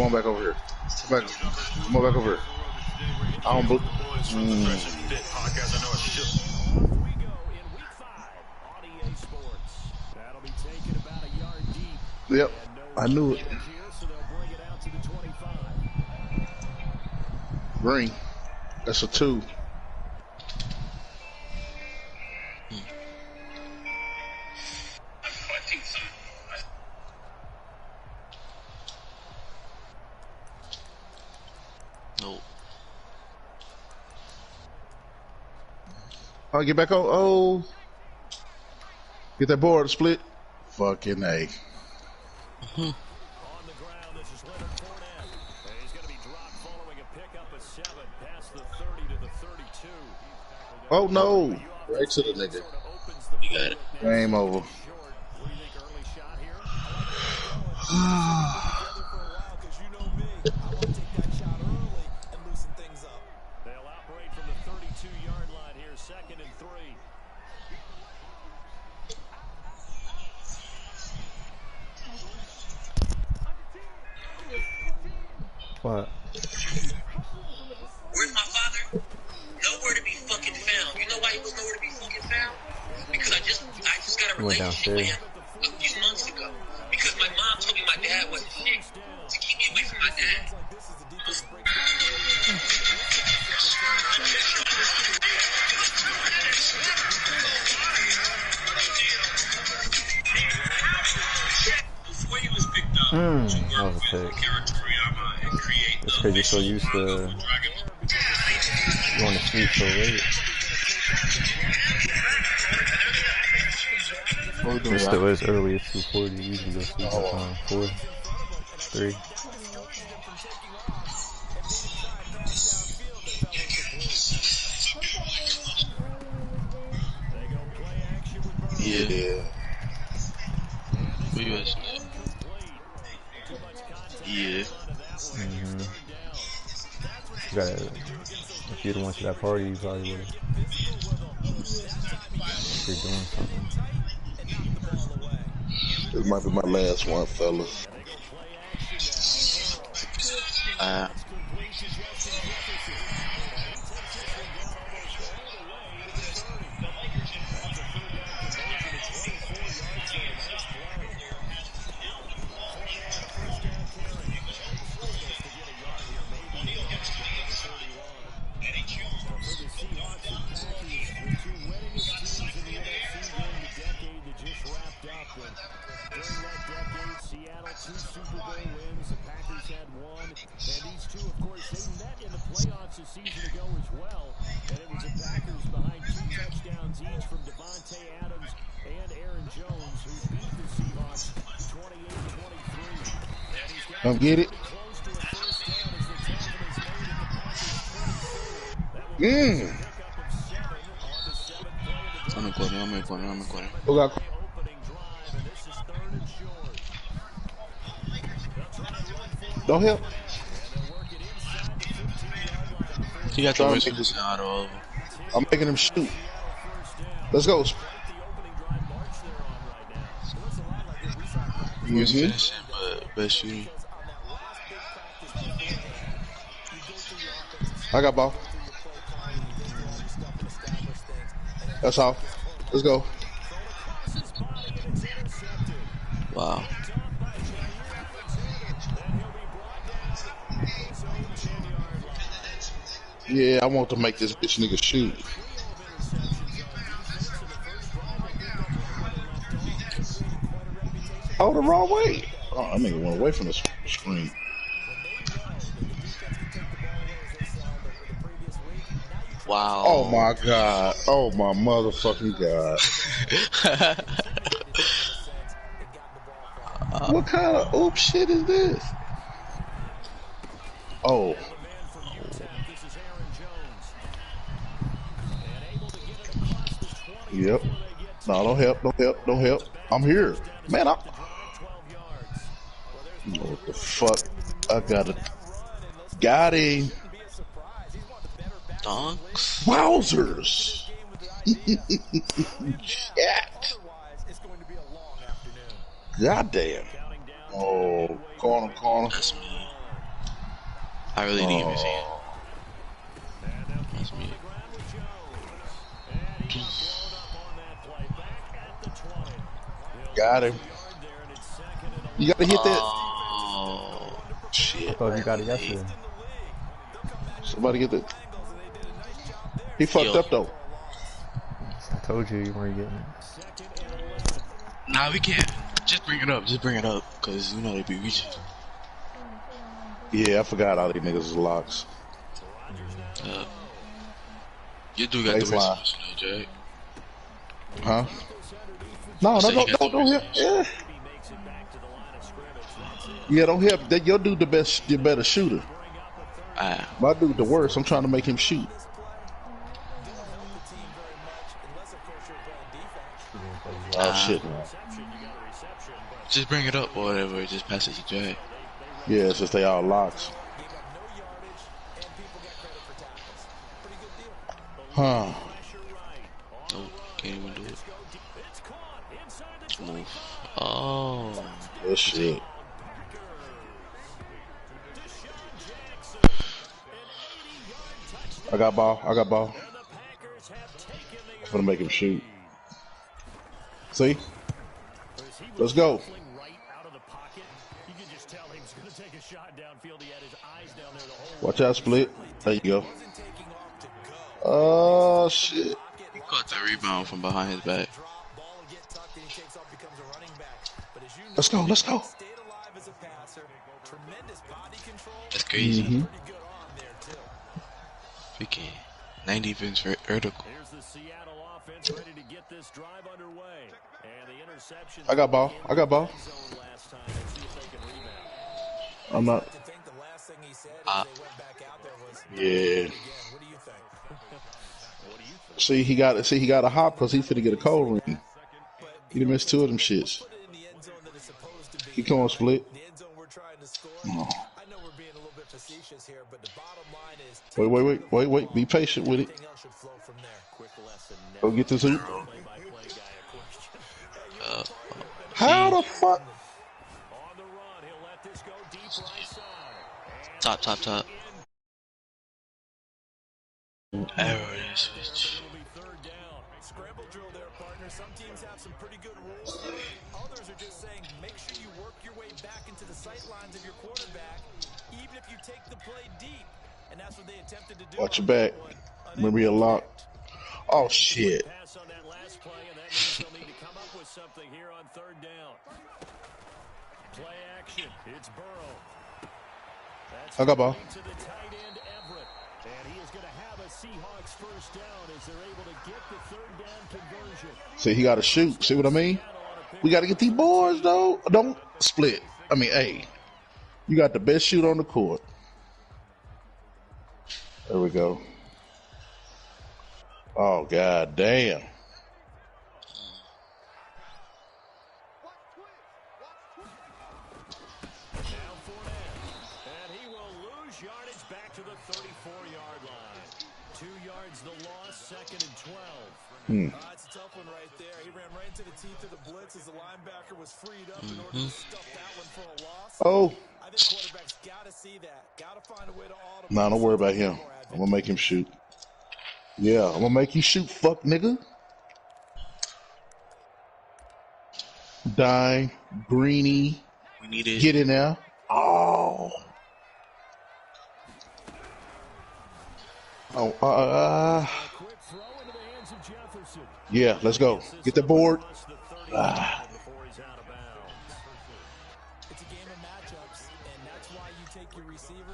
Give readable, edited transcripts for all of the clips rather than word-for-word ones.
on back over here. Come on back over here. I don't believe. Yep, I knew it. Green. That's a 2. Nope. I'll get back on. Oh. Get that board split. Fucking A. Oh no! Right to the nigga. You got it. Game over. What? Where's my father? Nowhere to be fucking found. You know why he was nowhere to be fucking found? Because I just got a relationship with him a few months ago. Because my mom told me my dad wasn't shit to keep me away from my dad. Before he was picked up, That was a pick. It's because you're so used to going to sleep so late. It still is early. It's 2:40. You usually go to sleep at time 4, 3. Yeah. Where you at? Yeah. You gotta, if you'd went to that party, you probably would. If you're doing something. This might be my last one, fellas. Come get it. I'm in corner. Who got? Don't help. He got the wrist out of. I'm making him shoot. Let's go. He was finishing, but best shooting. I got ball. That's all. Let's go. Wow. Yeah, I want to make this bitch nigga shoot. Oh, the wrong way. Oh, that nigga went away from the screen. Wow. Oh my god. Oh my motherfucking god. What kind of oop shit is this? Oh. Yep. No, don't help. I'm here. Man, what the fuck? I got it. Got him. Dunks. Wowzers. Shit. God damn. Oh, corner. That's me. I really didn't even see it. Oh, That's me. got him. You gotta hit that. Oh, I shit. thought you got it Late. yesterday. Somebody get that. He fucked Yo, up though. I told you you weren't getting it. nah, we can't. Just bring it up. Just bring it up. Because, you know, they be reaching. Yeah, I forgot all these niggas is locks. You do got the wrist Baseline. motion, though, Jay. Huh? No, I no, said he got the don't wrist hit. motion. Yeah, yeah, don't hit. That your dude the best, your better shooter. Ah, My dude the worst. I'm trying to make him shoot. Oh shit, man. just bring it up or whatever. Just pass it to Jay. Yeah, it's just they all locks. Huh. Oh, can't even do it. Move. Oh. That shit. I got ball. I got ball. I'm gonna make him shoot. See? Let's go. Watch out, split. There you go. Oh shit. He caught the rebound from behind his back. Let's go. Let's go. That's crazy. Mm-hmm. Freaking 90 Vince vertical. I got ball. I got ball. I'm not. Yeah. See, he got a hop because he finna get a cold ring. He done missed two of them shits. He come split. Oh. Wait. Be patient with it. Go get this hoop. How the fuck? Top. Arrow switch. Scramble drill there, partner. Some teams have some pretty good rules. Others are just saying, make sure you work your way back into the sight lines of your quarterback, even if you take the play deep. And that's what they attempted to do. Watch your back. Remember your lock. Oh shit. Pass on that last play, and that means they'll need to come up with something here on third down. Play action. It's Burrow. I got ball. To the tight end, Everett. And he is going to have a Seahawks first down as they're able to get the third down conversion. See, he got to shoot. See what I mean? We got to get these boards, though. Don't split. I mean, hey, you got the best shooter on the court. There we go. Oh, god damn. And he will lose yardage back to the 34-yard line. 2 yards the loss, second and 12. It's a tough one right there. He ran right into the teeth of the blitz as the linebacker was freed up in order to stuff that one for a loss. Oh. I think quarterbacks got to see that. Got to find a way to automate. Nah, don't worry about him. I'm going to make him shoot. Yeah, I'm going to make you shoot, fuck nigga. Dime, Greeny. We need it. Get in there. Oh. Yeah, let's go. Get the board.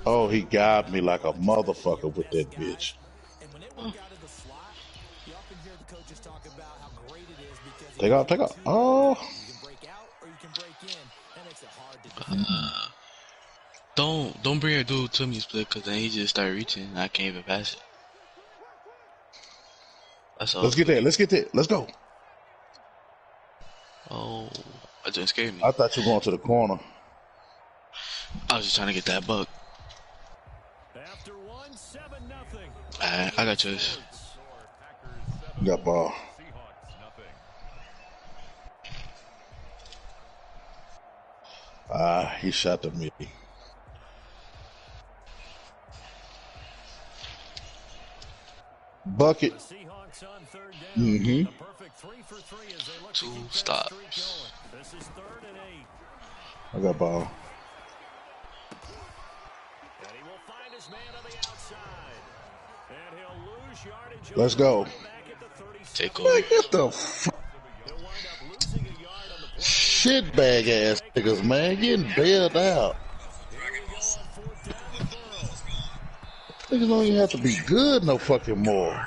Oh, he got me like a motherfucker with that bitch. Take out. Oh. Don't bring a dude to me, split, because then he just start reaching and I can't even pass it. That's all. Let's get that. Let's go. Oh, that just scared me. I thought you were going to the corner. I was just trying to get that buck. I got yours. Got ball. He shot the me. Bucket. Mm-hmm. 2 stops. I got ball. Let's go. Take over. Man, get the shitbag ass niggas, man. Getting bailed out. Niggas don't even have to be good no fucking more.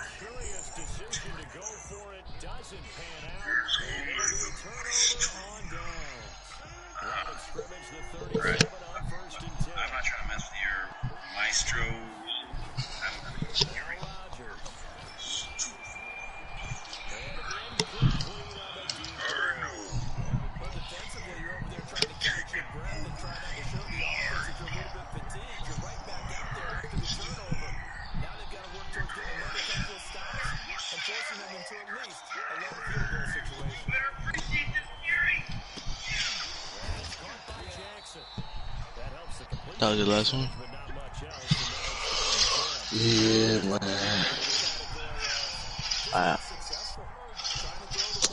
Right. I'm not trying to mess with your maestro. That was your last one? Yeah, man.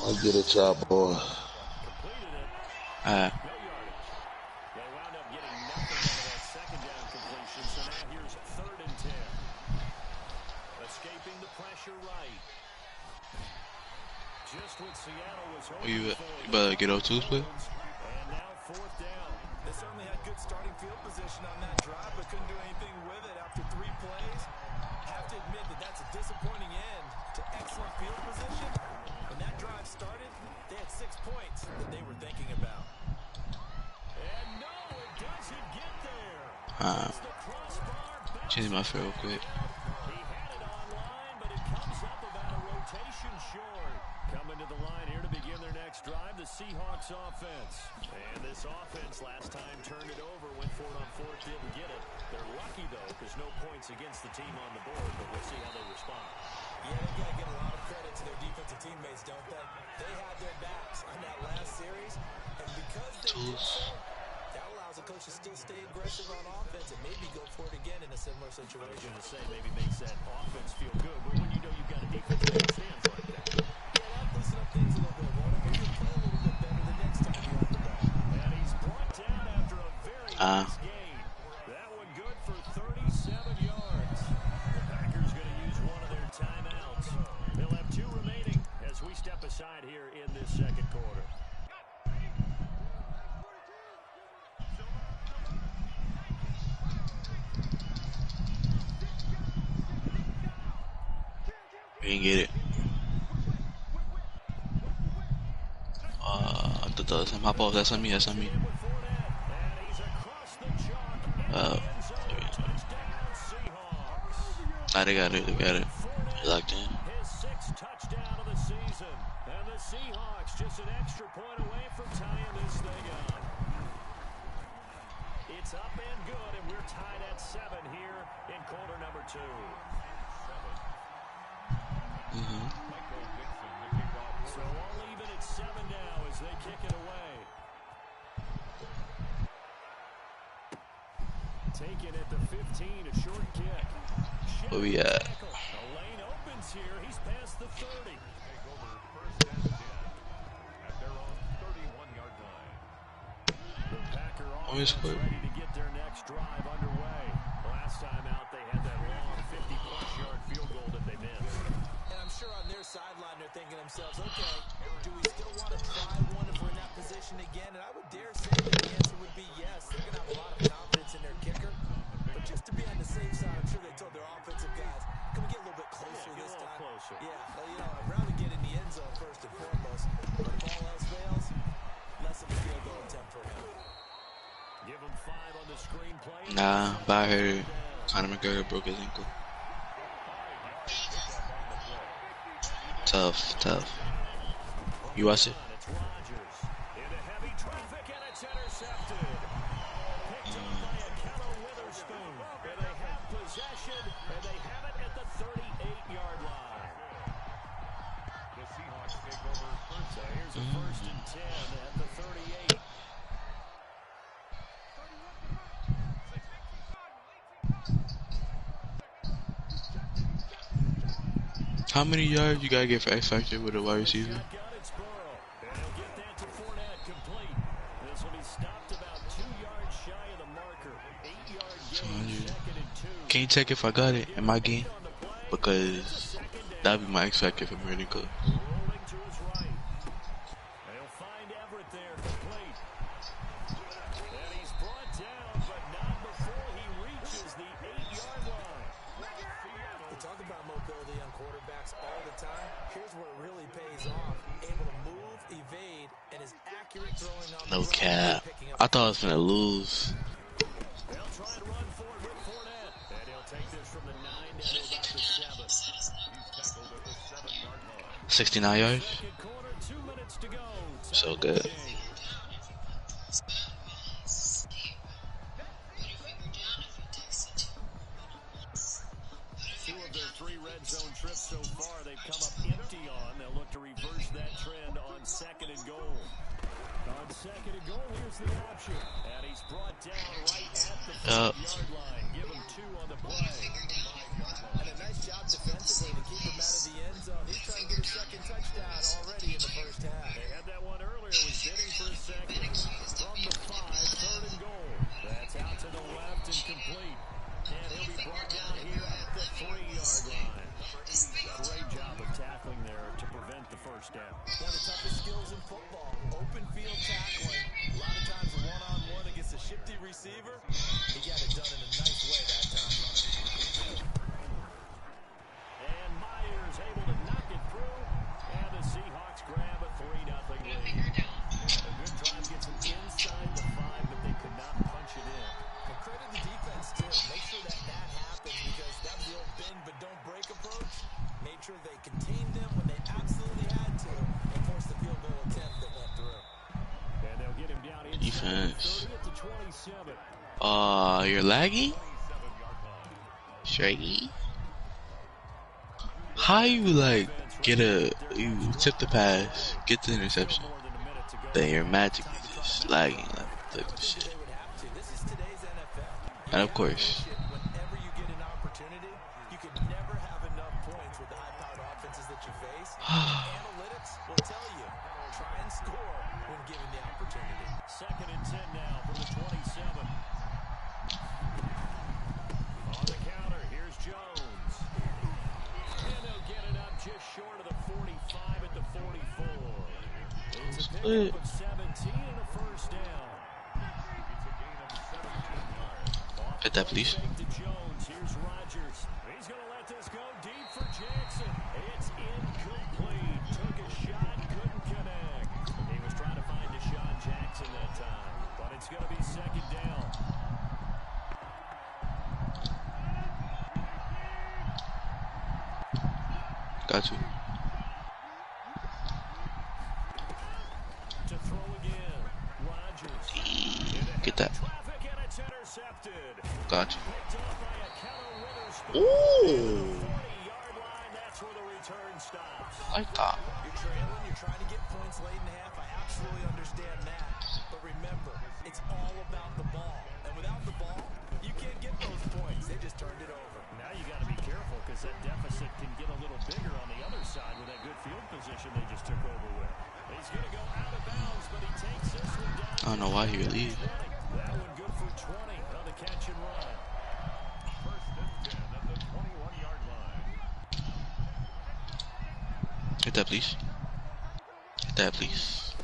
I'll get it, y'all, boy. Alright. Where you at? You better get up to split? They certainly had good starting field position on that drive, but couldn't do anything with it after 3 plays. Have to admit that that's a disappointing end to excellent field position. When that drive started, they had 6 points that they were thinking about. And no, it doesn't get there. Change my field real quick. He had it on line, but it comes up about a rotation short. Coming to the line here to begin their next drive, the Seahawks offense. And this offense last time turned it over, went for it on 4th, didn't get it. They're lucky, though, because no points against the team on the board, but we'll see how they respond. Yeah, they got to give a lot of credit to their defensive teammates, don't they? They had their backs on that last series, and because they did so, that allows the coach to still stay aggressive on offense and maybe go for it again in a similar situation. To say maybe makes that offense feel good, but when you know you've got a defense that stands like that. Listen up things a little bit, Warner. Maybe you'll play a little bit better the next time you're on the ball. And he's brought down after a very nice gain. That one good for 37 yards. The Packers going to use one of their timeouts. They'll have 2 remaining as we step aside here in this second quarter. We didn't get it. My ball, that's on me, that's on me. Nah, they got it, They locked in. His 6th touchdown of the season. And the Seahawks just an extra point away from tying this thing up. It's up and good, and we're tied at 7 here in quarter number 2. So all even at 7 now as they kick it away. Taken at the 15, a short kick. Where we at? A lane opens here. He's past the 30. Take over first and 10 at their own 31-yard line. The Packer offense ready to get their next drive underway. Last time out, they had that long 50-plus-yard field goal that they missed. And I'm sure on their sideline they're thinking to themselves, okay, do we still want to try one if we're in that position again? And I would dare say that the answer would be yes. They're going to have a lot of confidence in their kicker. But just to be on the safe side, I'm sure they told their offensive guys, can we get a little bit closer this time? Closer. Yeah, well, you know, I'd rather get in the end zone first and foremost. But if all else fails, less of a field goal attempt for him. Give him 5 on the screenplay. Nah, but I heard Conor McGregor broke his ankle. Tough. You watch it? How many yards you gotta get for X Factor with a wide receiver? 200. Can you check if I got it in my game? Because that'd be my X Factor for Murder Cook. No cap. I thought I was gonna lose. 69 yards. So good. Two of their 3 red zone trips so far, they've come up empty on. They'll look to reverse that trend on 2nd and goal. On 2nd and goal, here's the option. And he's brought down right at the 5-yard line. Give him 2 on the play. And a nice job defensively to keep him out of the end zone. He's trying to get a 2nd touchdown already in the first half. They had that one earlier, was bidding for a 2nd. From the 5, 3rd and goal. That's out to the left and complete. And he'll be brought down here at the 3-yard line. Great job of tackling there to prevent the first down. One of the toughest skills in football, open field tackling. A lot of times one-on-one against a shifty receiver. He got it done in a nice way that time. And Myers able to knock it through. And the Seahawks grab a 3-0 lead. A good drive gets them inside the 5, but they could not punch it in. And credit the defense, too. Make sure that happens because that was the old bend but don't break approach. Made sure they contained them when they absolutely had to and forced the field goal attempt that went through. And they'll get him down Defense. 30 to 27. You're laggy? Shaggy? How you like you tip the pass, get the interception, then you're magically just lagging like the shit. And of course, Whenever you get an opportunity, you can never have enough points with the high-powered offenses that you face. Analytics will tell you, try and score when given the opportunity. 2nd and 10 now from the 27. On the counter, here's Jones. And they'll get it up just short of the 45 at the 44. It's a pickup of 17 and a first down. hit that please. Here's Rodgers. He's going to let this go deep for Jackson. It's incomplete. Took a shot, couldn't connect. He was trying to find Deshaun Jackson that time, but it's going to be 2nd down. Got you. To throw again. Rodgers. Get that. Traffic and it's intercepted. Got you. Picked off by a counter Witherspoon. Ooh. 40-yard line, that's where the return stops. Like that. You're trailing, you're trying to get points late in the half. I absolutely understand that. But remember, it's all about the ball. And without the ball, you can't get those points. They just turned it over. Now you got to be careful because that deficit can get a little bigger on the other side with that good field position they just took over with. He's going to go out of bounds, but he takes this one down. I don't know why he would leave. That one good for 20 on the catch and run. 1st and 10 at the 21-yard line. Hit that please. Hit that please.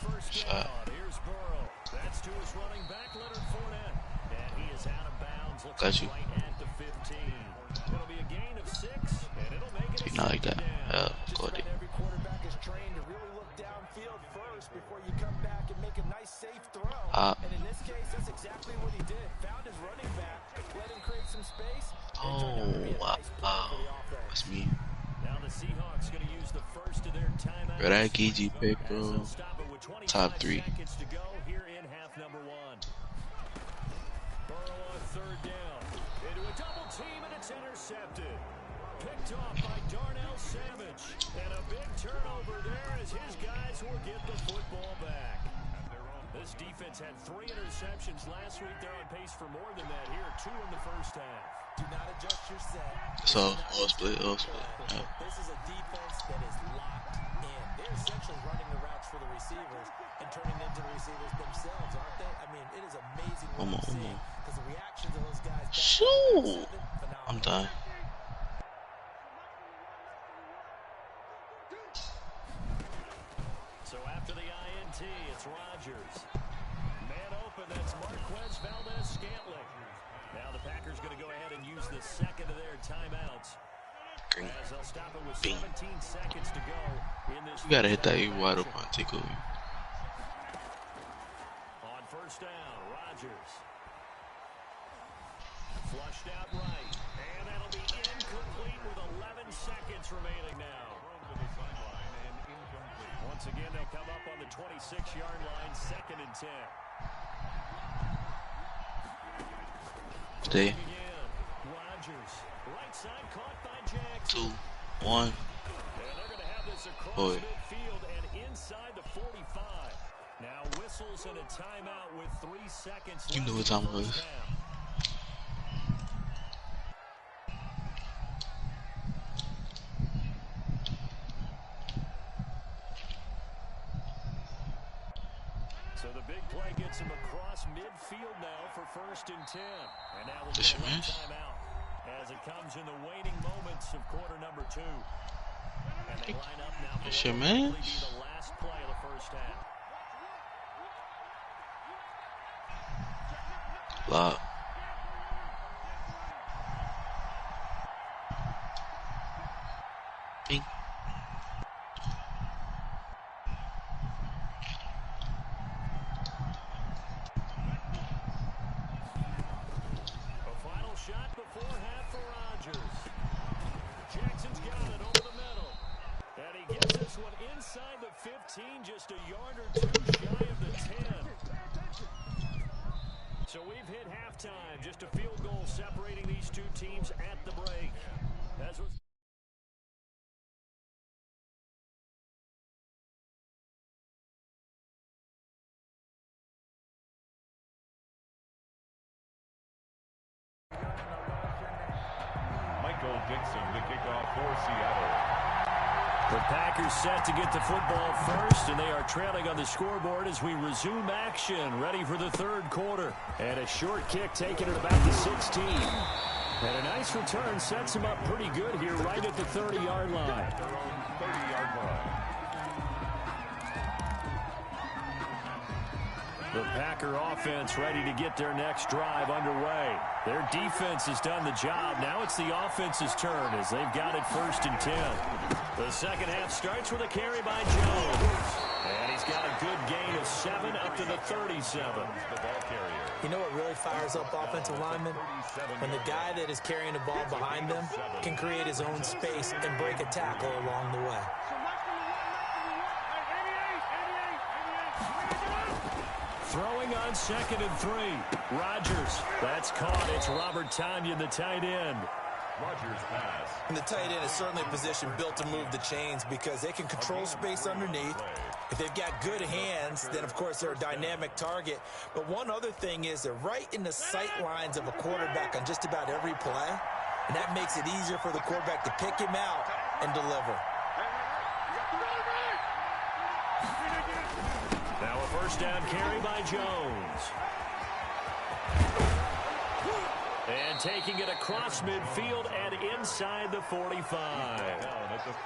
First down, here's Burrow. That's to his running back, Leonard Fournette. And he is out of bounds. Got you. Right at the 15. It'll be a gain of 6, and it'll make it a Not like that. Just Go about ahead. every quarterback is trained to really look downfield first before you come back and make a nice safe throw. And in this case, that's exactly what he did. Found his running back, let him create some space. Oh, wow. That's me. Now the Seahawks going to use the first of their timeouts. Bro, that GG pick, bro. Top 3. Seconds to go here in half number 1. Burrow on 3rd down. Into a double team and it's intercepted. Picked off by Darnell Savage. And a big turnover there as his guys will get the football back. This defense had 3 interceptions last week. They're on pace for more than that here. 2 in the first half. Do not adjust your set. So, all split. Yeah. This is a defense that is locked in. They're essentially running the routes for the receivers and turning them into the receivers themselves, aren't they? I mean, it is amazing what I'm seeing because the reactions of those guys. Shoot! I'm done. So after the INT, it's Rodgers. Man open, that's Marquez Valdez-Scantling. Now the Packers going to go ahead and use the second of their timeouts. As they'll stop it with 17 seconds to go in this. You gotta hit that wide open. Take over. On first down, Rodgers. Flushed out right. And that'll be incomplete with 11 seconds remaining now. Once again, they'll come up on the 26-yard line, 2nd and 10. Stay. Rodgers, right side caught by Jackson. 2, 1. And they're going to have this across Boy. midfield and inside the 45. Now whistles and a timeout with 3 seconds left. You know what time it was. So the big play gets him across midfield now for 1st and 10. And now we'll This get a your man? timeout as it comes in the waning moments of quarter number 2. And they line up now for This what your will man? likely be the last play of the first half. Lock. Bing. A final shot before half for Rodgers. Jackson's got it over the middle. And he gets this one inside the 15, just a yard or 2 shy of the 10. So we've hit halftime. Just a field goal separating these two teams at the break. As was Michael Dixon, the kickoff for Seattle. the Packers set to get the football first, and they are trailing on the scoreboard as we resume action, ready for the 3rd quarter. And a short kick taken at about the 16. And a nice return sets him up pretty good here right at the 30-yard line. Their own 30-yard line. The Packer offense ready to get their next drive underway. Their defense has done the job. Now it's the offense's turn as they've got it 1st and 10. The second half starts with a carry by Jones. And he's got a good gain of 7 up to the 37. The ball carrier. You know what really fires up offensive linemen? When the guy that is carrying the ball behind them can create his own space and break a tackle along the way. Throwing on 2nd and 3. Rodgers. That's caught. It's Robert Tonyan, the tight end. Rodgers pass. And the tight end is certainly a position built to move the chains because they can control space underneath. If they've got good hands, then of course they're a dynamic target. But one other thing is they're right in the sight lines of a quarterback on just about every play. And that makes it easier for the quarterback to pick him out and deliver. Now a first down carry by Jones. And taking it across midfield and inside the 45.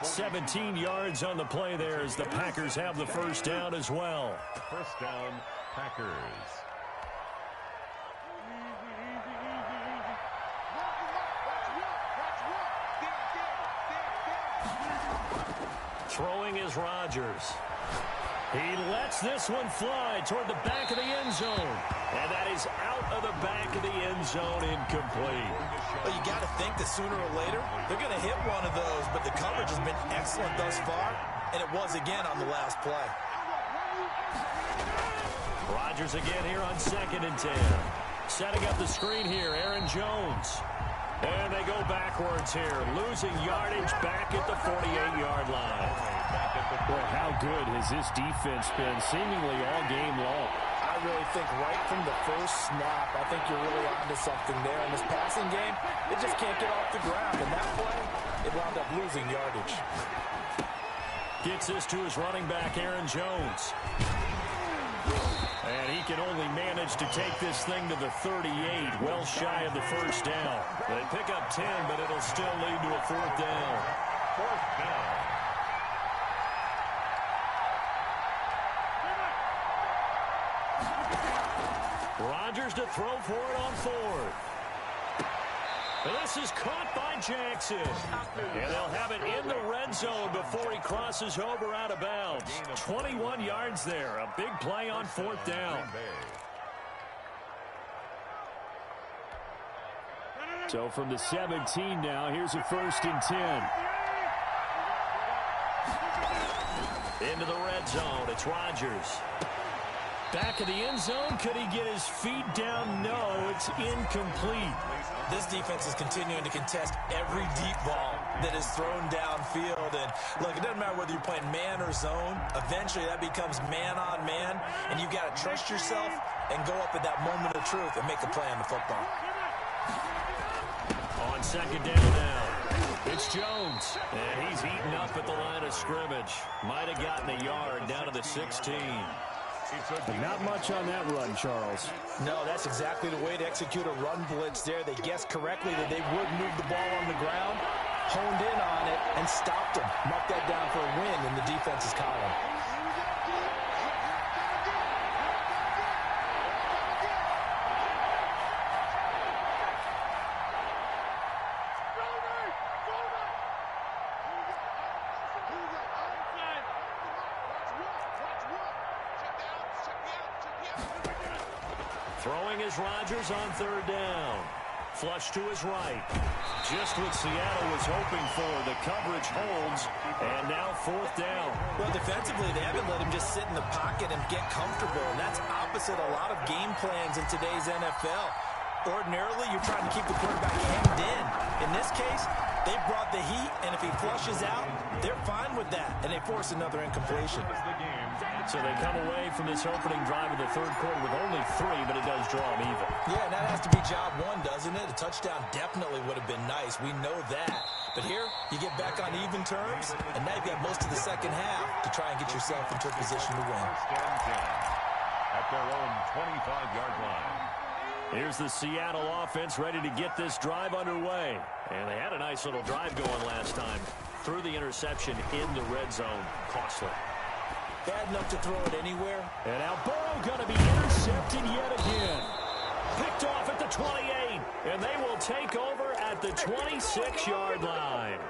17 yards on the play there as the Packers have the first down as well. First down, Packers. Throwing is Rodgers. He lets this one fly toward the back of the end zone. And that is out of the back of the end zone, incomplete. Well, you got to think that sooner or later they're going to hit one of those, but the coverage has been excellent thus far, and it was again on the last play. Rodgers again here on 2nd and 10. Setting up the screen here, Aaron Jones. And they go backwards here, losing yardage back at the 48-yard line. Boy, how good has this defense been seemingly all game long? I really think right from the first snap, I think you're really onto something there. In this passing game, it just can't get off the ground. And that play, it wound up losing yardage. Gets this to his running back, Aaron Jones. And he can only manage to take this thing to the 38, well shy of the first down. They pick up 10, but it'll still lead to a fourth down. Fourth down. Rodgers to throw for it on fourth. This is caught by Jackson. And they'll have it in the red zone before he crosses over out of bounds. 21 yards there. A big play on fourth down. So from the 17 now, here's a 1st and 10. Into the red zone. It's Rodgers. Back of the end zone. Could he get his feet down? No, it's incomplete. This defense is continuing to contest every deep ball that is thrown downfield. And look, it doesn't matter whether you're playing man or zone. Eventually, that becomes man on man. And you've got to trust yourself and go up at that moment of truth and make a play on the football. On second down now, it's Jones. And he's eaten up at the line of scrimmage. Might have gotten a yard down to the 16. But not much on that run, Charles. No, that's exactly the way to execute a run blitz there. They guessed correctly that they would move the ball on the ground, honed in on it, and stopped them. Marked that down for a win in the defense's column. Throwing is Rodgers on third down. Flush to his right. Just what Seattle was hoping for. The coverage holds, and now fourth down. Well, defensively, they haven't let him just sit in the pocket and get comfortable, and that's opposite a lot of game plans in today's NFL. Ordinarily, you're trying to keep the quarterback hemmed in. In this case, they brought the heat, and if he flushes out, they're fine with that, and they force another incompletion. So they come away from this opening drive of the third quarter with only 3, but it does draw them even. Yeah, and that has to be job one, doesn't it? A touchdown definitely would have been nice. We know that. But here, you get back on even terms, and now you've got most of the second half to try and get yourself into a position to win. At their own 25-yard line. Here's the Seattle offense ready to get this drive underway. And they had a nice little drive going last time. Threw the interception in the red zone. Costly. Bad enough to throw it anywhere. And now Burrow going to be intercepted yet again. Picked off at the 28. And they will take over at the 26-yard line.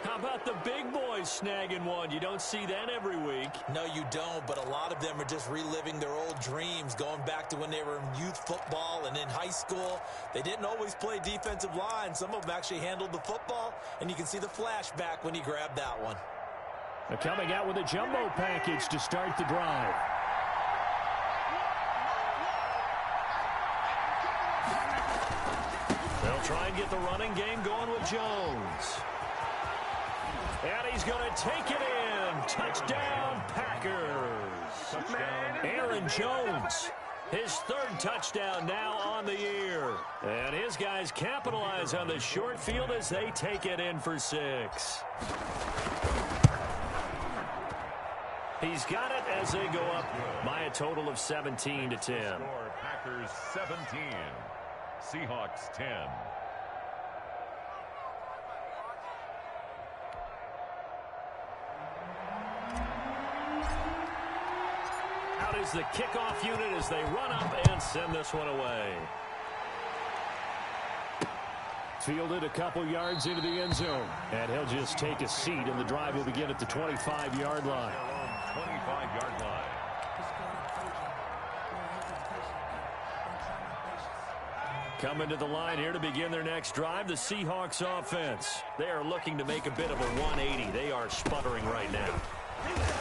How about the big boys snagging one? You don't see that every week. No, you don't, but a lot of them are just reliving their old dreams, going back to when they were in youth football and in high school. They didn't always play defensive line. Some of them actually handled the football, and you can see the flashback when he grabbed that one. They're coming out with a jumbo package to start the drive. They'll try and get the running game going with Jones. And he's going to take it in. Touchdown, Packers. Touchdown. Aaron Jones, his 3rd touchdown now on the year. And his guys capitalize on the short field as they take it in for 6. He's got it as they go up by a total of 17-10. Score Packers 17. Seahawks 10. Out is the kickoff unit as they run up and send this one away. Fielded a couple yards into the end zone. And he'll just take a seat, and the drive will begin at the 25-yard line. 25-yard line. Coming to the line here to begin their next drive, the Seahawks offense. They are looking to make a bit of a 180. They are sputtering right now.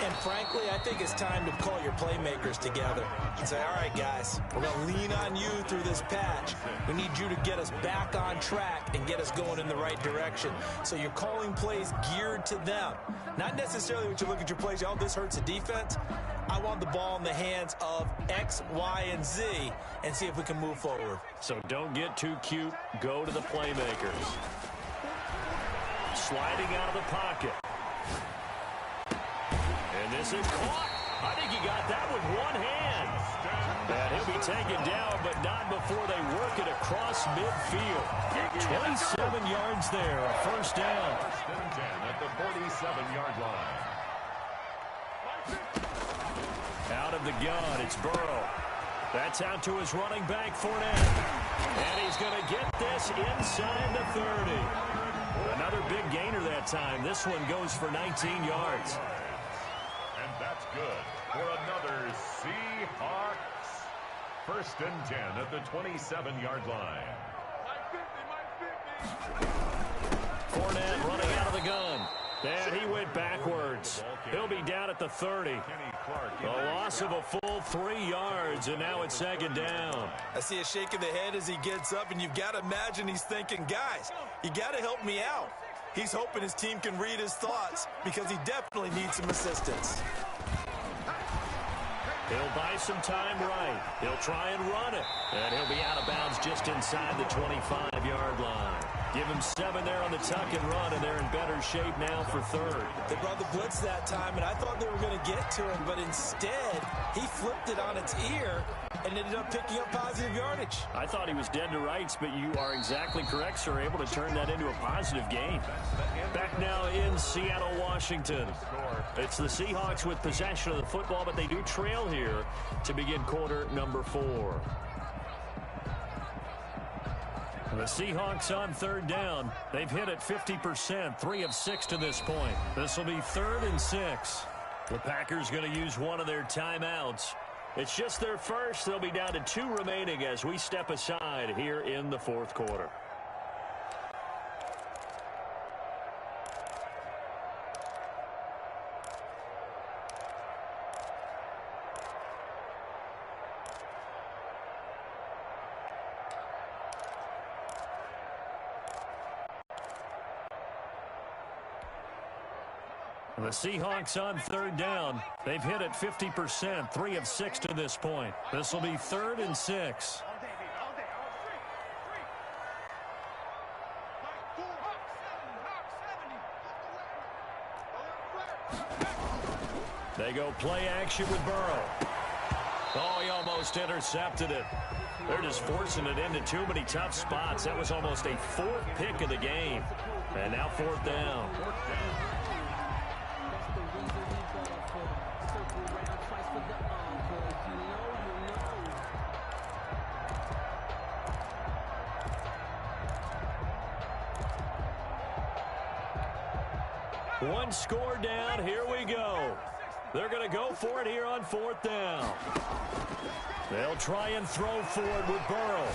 And frankly, I think it's time to call your playmakers together and say, all right, guys, we're going to lean on you through this patch. We need you to get us back on track and get us going in the right direction. So you're calling plays geared to them. Not necessarily when you look at your plays, oh, this hurts the defense. I want the ball in the hands of X, Y, and Z and see if we can move forward. So don't get too cute. Go to the playmakers. Sliding out of the pocket. And this is caught. I think he got that with one hand. And he'll be taken down, but not before they work it across midfield. 27 yards there, a first down. First and 10 at the 47-yard line. Out of the gun, it's Burrow. That's out to his running back, Fournette. And he's going to get this inside the 30. Another big gainer that time. This one goes for 19 yards. And that's good for another Seahawks. First and 10 at the 27-yard line. Fournette running out of the gun. And he went backwards. He'll be down at the 30. A loss of a full 3 yards, and now it's second down. I see a shake of the head as he gets up, and you've got to imagine he's thinking, guys, you got to help me out. He's hoping his team can read his thoughts because he definitely needs some assistance. He'll buy some time right. He'll try and run it. And he'll be out of bounds just inside the 25-yard line. Give him 7 there on the tuck and run, and they're in better shape now for third. They brought the blitz that time, and I thought they were going to get to him, but instead, he flipped it on its ear and ended up picking up positive yardage. I thought he was dead to rights, but you are exactly correct, sir. Able to turn that into a positive gain. Back now in Seattle, Washington. It's the Seahawks with possession of the football, but they do trail here to begin quarter number 4. The Seahawks on third down. They've hit it 50%, 3 of 6 to this point. This will be 3rd and 6. The Packers going to use one of their timeouts. It's just their first. They'll be down to 2 remaining as we step aside here in the 4th quarter. The Seahawks on third down. They've hit it 50%, 3 of 6 to this point. This will be 3rd and 6. They go play action with Burrow. Oh, he almost intercepted it. They're just forcing it into too many tough spots. That was almost a 4th pick of the game. And now 4th down. One score down. Here we go. They're going to go for it here on 4th down. They'll try and throw for it with Burrow.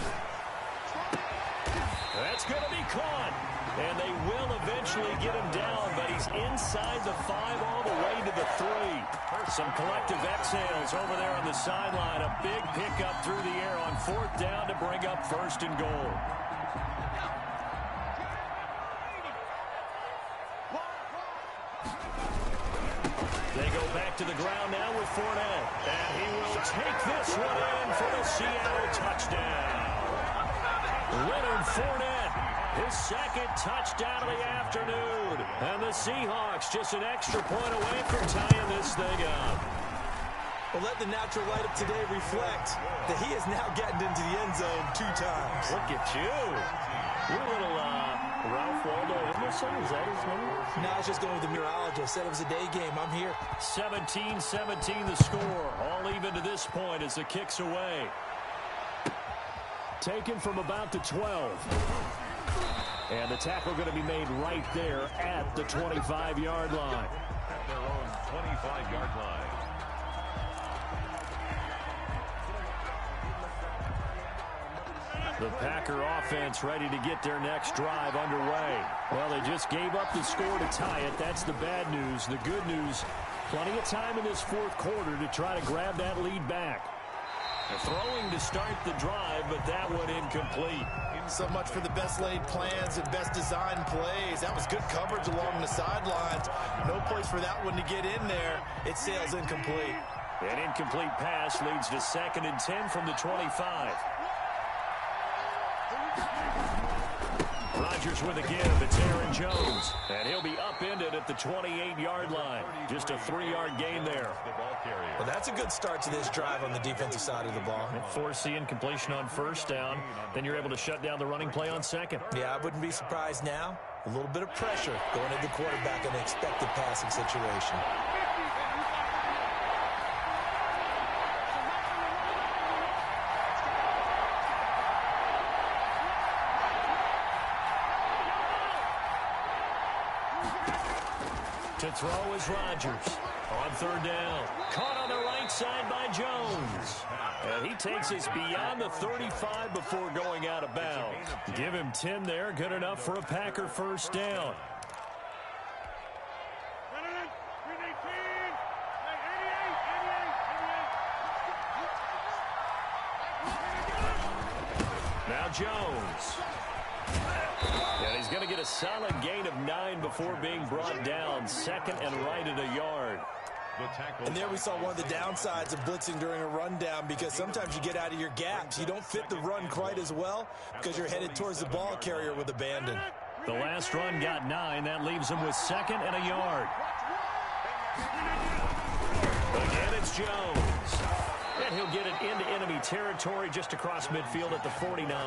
That's going to be caught. And they will eventually get him down, but he's inside the 5 all the way to the 3. Some collective exhales over there on the sideline. A big pickup through the air on 4th down to bring up 1st and goal. They go back to the ground now with Fournette. And he will take this one in for the Seattle touchdown. Leonard Fournette, his 2nd touchdown of the afternoon. And the Seahawks just an extra point away from tying this thing up. Well, let the natural light of today reflect that he has now gotten into the end zone 2 times. Look at you. You're a little, Ralph Waldo Emerson, is that his name? No, I was just going with the meteorologist. Said it was a day game. I'm here. 17-17 the score. All even to this point as the kick's away. Taken from about the 12. And the tackle going to be made right there at the 25-yard line. At their own 25-yard line. The Packer offense ready to get their next drive underway. Well, they just gave up the score to tie it. That's the bad news. The good news, Plenty of time in this fourth quarter to try to grab that lead back. They're throwing to start the drive, but that one incomplete. So much for the best laid plans and best designed plays. That was good coverage along the sidelines. No place for that one to get in there. It sails incomplete. An incomplete pass leads to 2nd and 10 from the 25. Rodgers with a give. It's Aaron Jones. And he'll be upended at the 28-yard line. Just a 3-yard gain there. Well, that's a good start to this drive on the defensive side of the ball. Force the incompletion on first down. Then you're able to shut down the running play on second. Yeah, I wouldn't be surprised now. A little bit of pressure going at the quarterback in an expected passing situation. To throw is Rodgers. On 3rd down. Caught on the right side by Jones. And he takes us beyond the 35 before going out of bounds. Give him 10 there. Good enough for a Packer first down. Now Jones. And he's going to get a solid gain of 9 before being brought down. 2nd and right at a yard. And there we saw one of the downsides of blitzing during a rundown, because sometimes you get out of your gaps. You don't fit the run quite as well because you're headed towards the ball carrier with abandon. The last run got 9. That leaves him with 2nd and a yard. Again, it's Jones. And he'll get it into enemy territory just across midfield at the 49.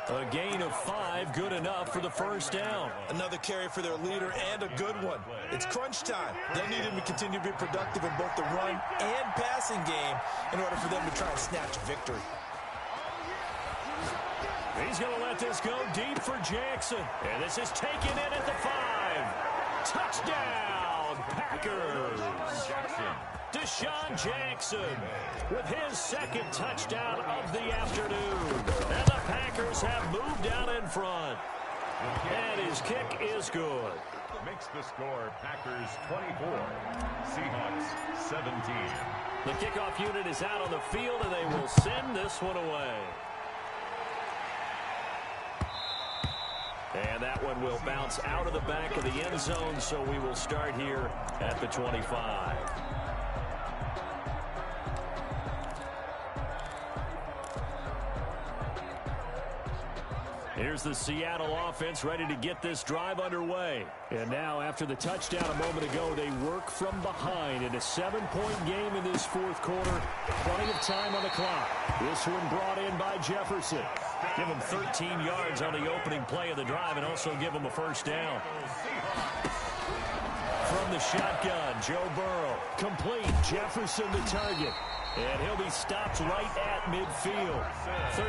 A gain of 5, good enough for the first down. Another carry for their leader, and a good one. It's crunch time. They'll need him to continue to be productive in both the run and passing game in order for them to try and snatch victory. He's going to let this go deep for Jackson. And this is taken in at the 5. Touchdown, Packers. Deshaun Jackson with his 2nd touchdown of the afternoon. And the Packers have moved out in front. And his kick is good. Makes the score Packers 24, Seahawks 17. The kickoff unit is out on the field, and they will send this one away. And that one will bounce out of the back of the end zone, so we will start here at the 25. Here's the Seattle offense ready to get this drive underway. And now, after the touchdown a moment ago, they work from behind in a 7-point game in this fourth quarter. Plenty of time on the clock. This one brought in by Jefferson. Give him 13 yards on the opening play of the drive and also give him a first down. From the shotgun, Joe Burrow. Complete. Jefferson the target. And he'll be stopped right at midfield.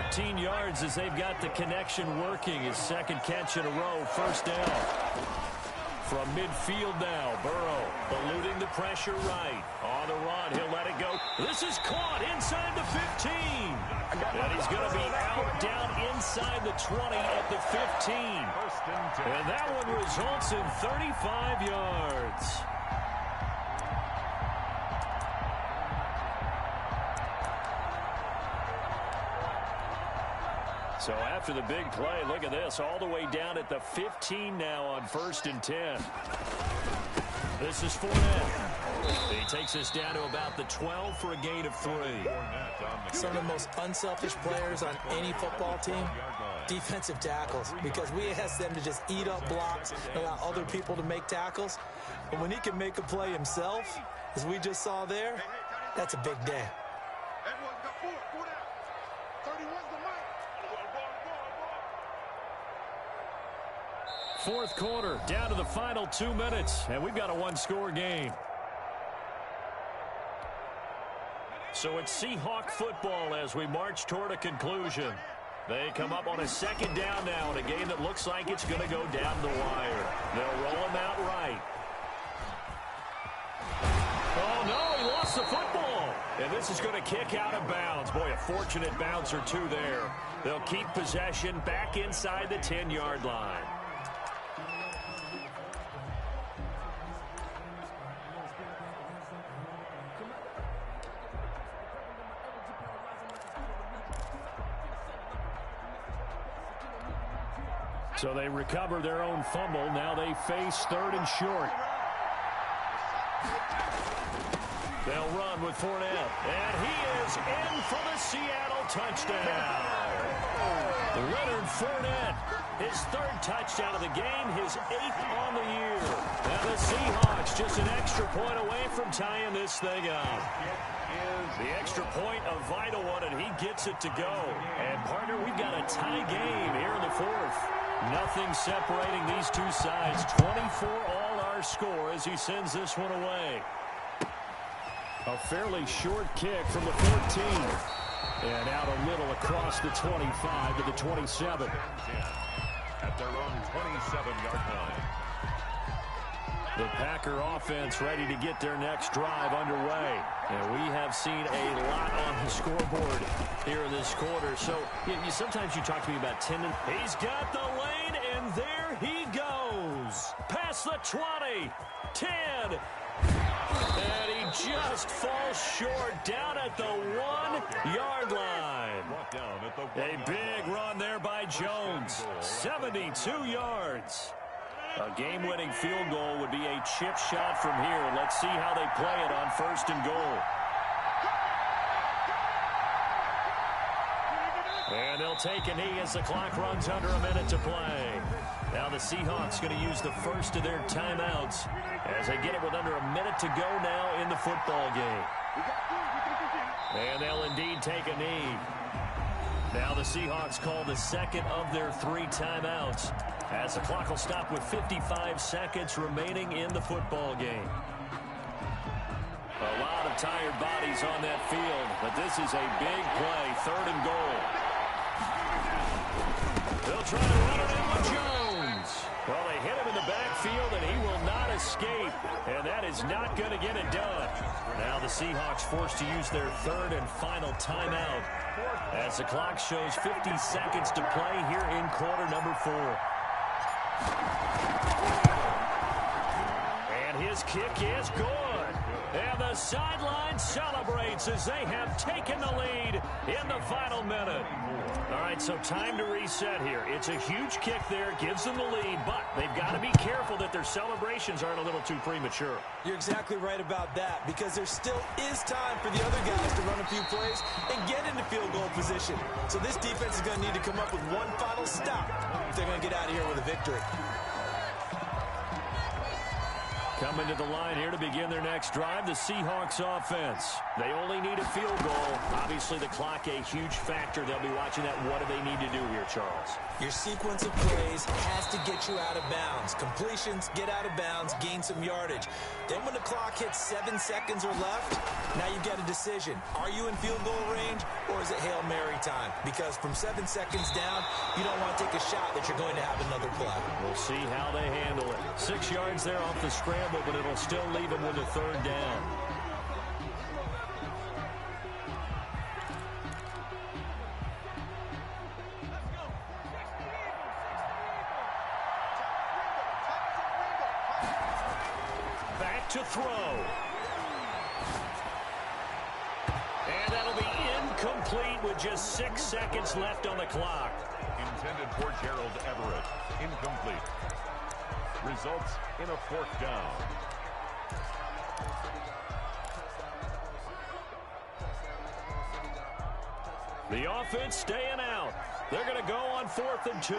13 yards as they've got the connection working. His 2nd catch in a row, first down. From midfield now, Burrow eluding the pressure right. On the run, he'll let it go. This is caught inside the 15. And he's going to be out down inside the 20 at the 15. And that one results in 35 yards. So after the big play, look at this, all the way down at the 15 now on 1st and 10. This is Fournette. He takes us down to about the 12 for a gain of 3. Some of the most unselfish players on any football team, defensive tackles, because we ask them to just eat up blocks and allow other people to make tackles. But when he can make a play himself, as we just saw there, that's a big day. Fourth quarter, down to the final 2 minutes, and we've got a 1-score game. So it's Seahawk football as we march toward a conclusion. They come up on a 2nd down now in a game that looks like it's going to go down the wire. They'll roll him out right. Oh, no, he lost the football. And this is going to kick out of bounds. Boy, a fortunate bounce or two there. They'll keep possession back inside the 10-yard line. So they recover their own fumble. Now they face 3rd and short. They'll run with Fournette. And he is in for the Seattle touchdown. Leonard Fournette, his 3rd touchdown of the game, his 8th on the year. And the Seahawks just an extra point away from tying this thing up. The extra point, a vital one, and he gets it to go. And, partner, we've got a tie game here in the 4th. Nothing separating these two sides. 24 all our score as he sends this one away. A fairly short kick from the 14. And out a little across the 25 to the 27. At their own 27-yard line. The Packer offense ready to get their next drive underway. And we have seen a lot on the scoreboard here in this quarter. So sometimes you talk to me about tendon. He's got the lane, and there he goes. Past the 20, 10. And he just falls short down at the 1-yard line. A big run there by Jones. 72 yards. A game-winning field goal would be a chip shot from here. Let's see how they play it on 1st and goal. And they'll take a knee as the clock runs under a minute to play. Now the Seahawks going to use the first of their timeouts as they get it with under a minute to go now in the football game. And they'll indeed take a knee. Now the Seahawks call the second of their 3 timeouts as the clock will stop with 55 seconds remaining in the football game. A lot of tired bodies on that field, but this is a big play, 3rd and goal. They'll try to run it in with Jones. Well, they hit him in the backfield, and he will not escape, and that is not going to get it done. Now the Seahawks forced to use their 3rd and final timeout as the clock shows 50 seconds to play here in quarter number 4. And his kick is good. And the sideline celebrates as they have taken the lead in the final minute. All right, so time to reset here. It's a huge kick there, gives them the lead, but they've got to be careful that their celebrations aren't a little too premature. You're exactly right about that, because there still is time for the other guys to run a few plays and get into field goal position. So this defense is going to need to come up with one final stop if they're going to get out of here with a victory. Coming to the line here to begin their next drive, the Seahawks offense. They only need a field goal. Obviously, the clock a huge factor. They'll be watching that. What do they need to do here, Charles? Your sequence of plays has to get you out of bounds. Completions, get out of bounds, gain some yardage. Then when the clock hits 7 seconds or left, now you get a decision. Are you in field goal range, or is it Hail Mary time? Because from 7 seconds down, you don't want to take a shot that you're going to have another play. We'll see how they handle it. 6 yards there off the scramble, but it'll still leave them with a 3rd down. Back to throw. And that'll be incomplete with just 6 seconds left on the clock. Intended for Gerald Everett. Incomplete. Results in a 4th down. The offense staying out. They're going to go on 4th and 2.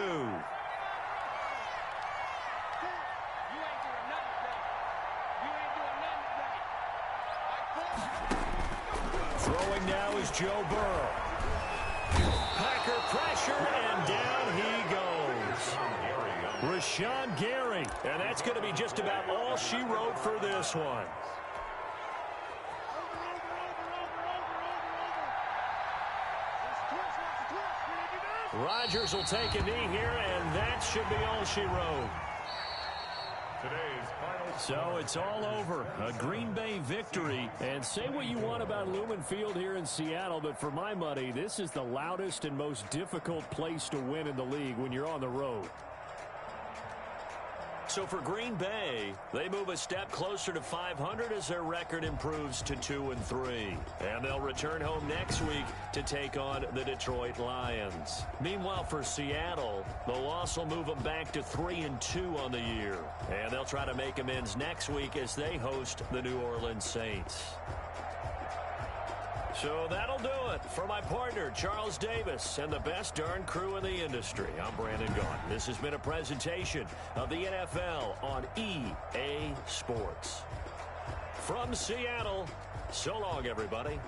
Throwing now is Joe Burrow. Packer pressure, and down he goes. Rashawn Gary, and that's going to be just about all she wrote for this one. Rodgers will take a knee here, and that should be all she wrote. So it's all over. A Green Bay victory. And say what you want about Lumen Field here in Seattle, but for my money, this is the loudest and most difficult place to win in the league when you're on the road. So So for Green Bay, they move a step closer to 500 as their record improves to 2-3. And they'll return home next week to take on the Detroit Lions. Meanwhile, for Seattle, the loss will move them back to 3-2 on the year. And they'll try to make amends next week as they host the New Orleans Saints. So that'll do it for my partner, Charles Davis, and the best darn crew in the industry. I'm Brandon Gaudin. This has been a presentation of the NFL on EA Sports. From Seattle, so long, everybody.